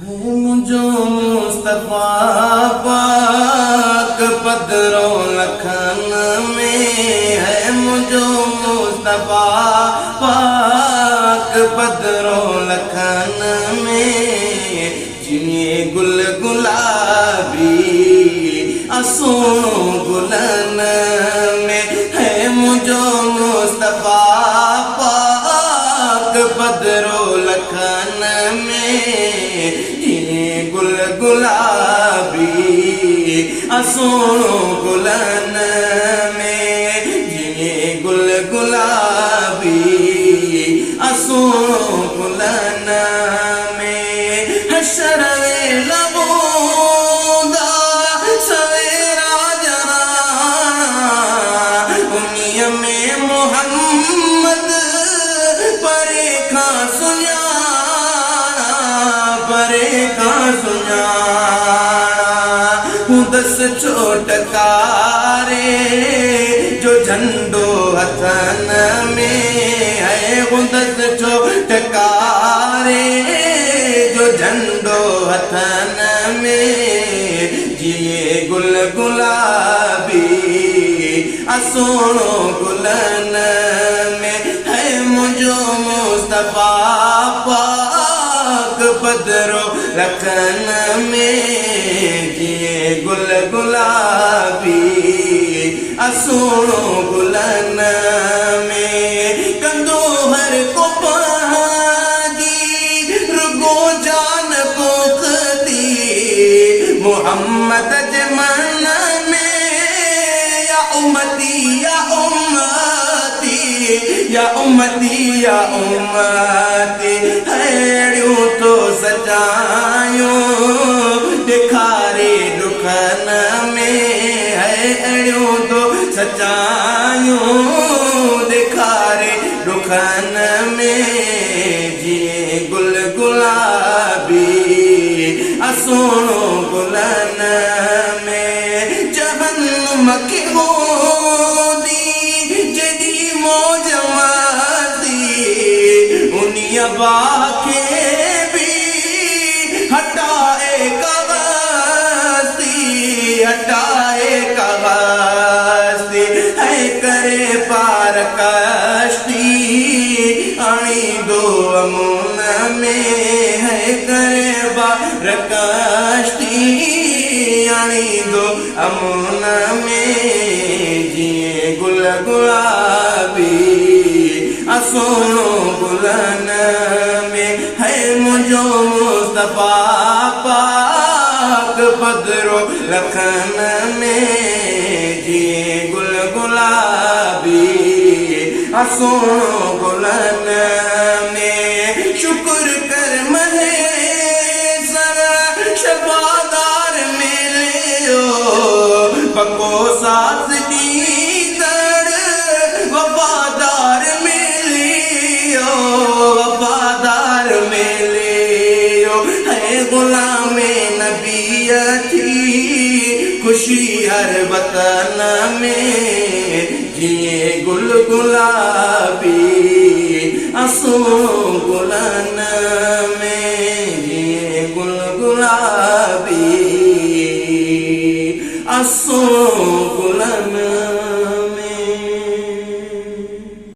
मुझो मुस्तफा पाक पदरो लखन में है। मुझो मुस्तफा पाक पदरो लखन में जिन्हें गुल गुलाबी असोनो गुलन में है। मुझो मुस्तफा पाक पदरो लखन में जिन्हें गुल गुलाबी असोनो गुलन में जिन्हें गुल गुलाबी असोनो गुलन में हशरवे लबोदा सवेरा जना उन्हीं में मोहम्मद परे का सुना परे का सुना दस छोटकारे जो झंडो हथन में है। दस छोटकारे जो झंडो हथन में जिए गुल गुलाबी असोनो गुलन में है। मुझो मुस्तफा पाक पदरो लखन में जिए गुल गुलाबी असोनो गुलन में कंदो हर को पाजी रुगो जान पोखती मोहम्मद जमान में या उम्मती या उम्मती या उम्मती या उम्मती हैड़ू तो सजायो दिखारे दुखन में है। अड़ू तो सजायो दिखारे दुखन में जिए गुल गुलाबी असोनो गुलन में जहन्नुम की होदी जदी मौजवादी उनिया बाके भी हटाए हटाए कवास्ती है। करे पार कश्ती अणी दो अमून में है। करे पार कश्ती अणी दो अमून में जिए गुल गुलाबी असोनो गुलन में है। मुझो मुस्तफा पाक पदरो लखन में जिए गुल गुलाबी असोनो गुलन में शुक्र कर महे शबादार मिले पको साथ दी दर वफादार मिलियो वफादार मिलियो है। गुलाम नबी थी खुशी हर वतन में जिए गुल गुलाबी असोनो गुलन में जिए गुल गुलाबी असोनो